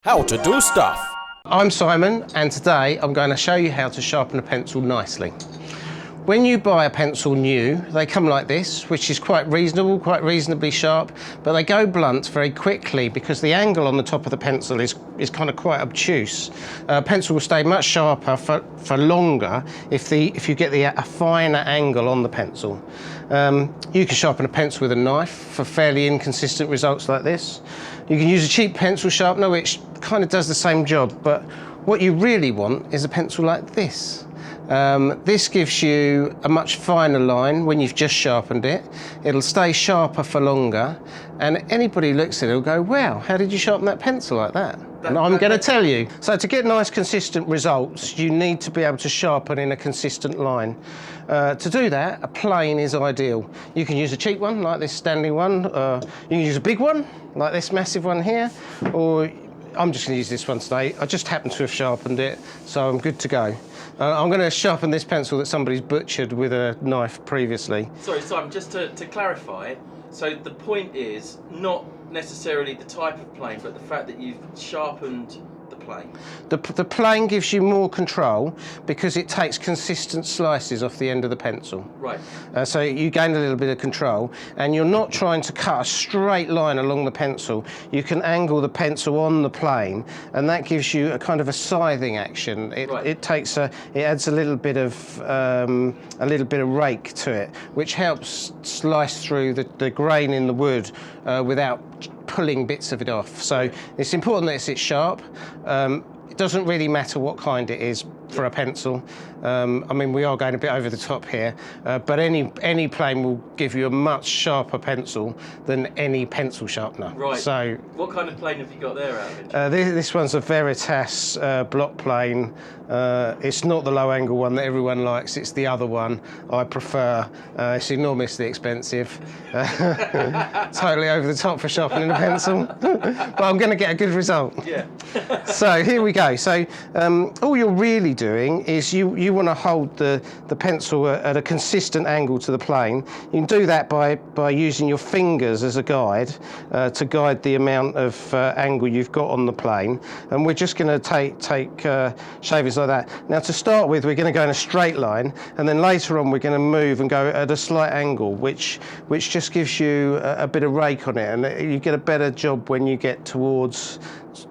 how to do stuff. I'm Simon, and today I'm going to show you how to sharpen a pencil nicely. When you buy a pencil new, they come like this, which is quite reasonable, quite reasonably sharp, but they go blunt very quickly because the angle on the top of the pencil is kind of quite obtuse. Pencil will stay much sharper for longer if you get a finer angle on the pencil. You can sharpen a pencil with a knife for fairly inconsistent results like this. You can use a cheap pencil sharpener, which kind of does the same job, but what you really want is a pencil like this. This gives you a much finer line when you've just sharpened it. It'll stay sharper for longer, and anybody who looks at it will go, wow, how did you sharpen that pencil like that? And I'm going to tell you. So to get nice consistent results, you need to be able to sharpen in a consistent line. To do that, a plane is ideal. You can use a cheap one like this standing one, you can use a big one like this massive one here, or I'm just going to use this one today. I just happen to have sharpened it, so I'm good to go. I'm going to sharpen this pencil that somebody's butchered with a knife previously. Sorry, Simon, just to clarify, so the point is not necessarily the type of plane, but the fact that you've sharpened the plane. The plane gives you more control because it takes consistent slices off the end of the pencil. Right. So you gain a little bit of control, and you're not trying to cut a straight line along the pencil. You can angle the pencil on the plane, and that gives you a kind of a scything action. It adds a little bit of rake to it, which helps slice through the grain in the wood without pulling bits of it off. So it's important that it's sharp. It doesn't really matter what kind it is for a pencil. I mean, we are going a bit over the top here, but any plane will give you a much sharper pencil than any pencil sharpener. Right. So, what kind of plane have you got there out of interest? This one's a Veritas block plane. It's not the low angle one that everyone likes, it's the other one I prefer. It's enormously expensive. Totally over the top for sharpening a pencil, but I'm going to get a good result. Yeah. So here we go. So all you're really doing is you want to hold the pencil at a consistent angle to the plane. You can do that by using your fingers as a guide to guide the amount of angle you've got on the plane. And we're just going to take shavings like that. Now to start with, we're going to go in a straight line, and then later on we're going to move and go at a slight angle, which just gives you a bit of rake on it, and you get a better job when you get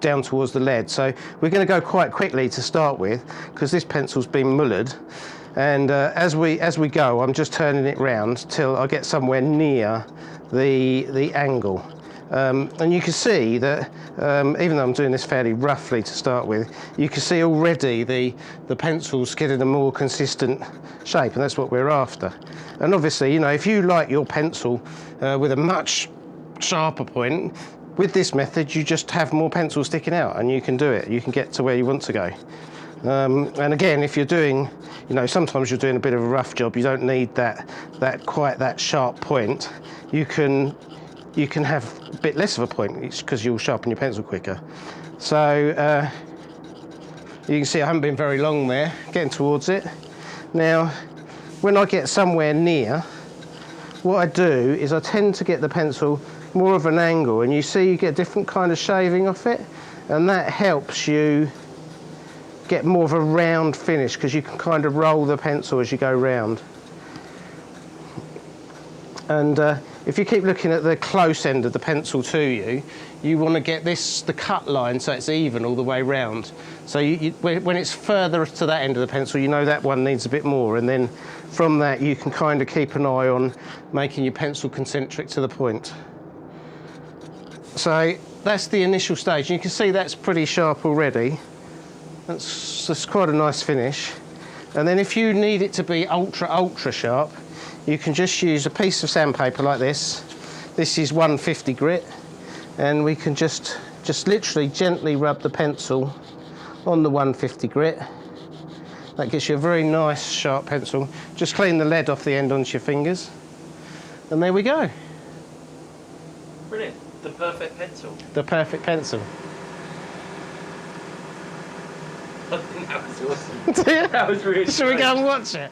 down towards the lead. So we're going to go quite quickly to start with because this pencil's been mullered, and as we go, I'm just turning it round till I get somewhere near the angle. And you can see that even though I'm doing this fairly roughly to start with, you can see already the pencil's getting a more consistent shape, and that's what we're after. And obviously, you know, if you like your pencil with a much sharper point, with this method you just have more pencil sticking out, and you can do it. You can get to where you want to go. And again, if you're doing, you know, sometimes you're doing a bit of a rough job, you don't need quite that sharp point. You can have a bit less of a point because you'll sharpen your pencil quicker. So you can see I haven't been very long there, getting towards it. Now, when I get somewhere near, what I do is I tend to get the pencil more of an angle, and you see you get a different kind of shaving off it, and that helps you get more of a round finish because you can kind of roll the pencil as you go round. And if you keep looking at the close end of the pencil to you, you want to get the cut line so it's even all the way round. So when it's further to that end of the pencil, you know that one needs a bit more, and then from that you can kind of keep an eye on making your pencil concentric to the point. So that's the initial stage. You can see that's pretty sharp already. That's quite a nice finish. And then if you need it to be ultra sharp, you can just use a piece of sandpaper like this. This is 150 grit, and we can just literally gently rub the pencil on the 150 grit. That gives you a very nice sharp pencil. Just clean the lead off the end onto your fingers, and there we go. Brilliant. The perfect pencil. The perfect pencil. I think that was awesome. That was really Shall we go and watch it?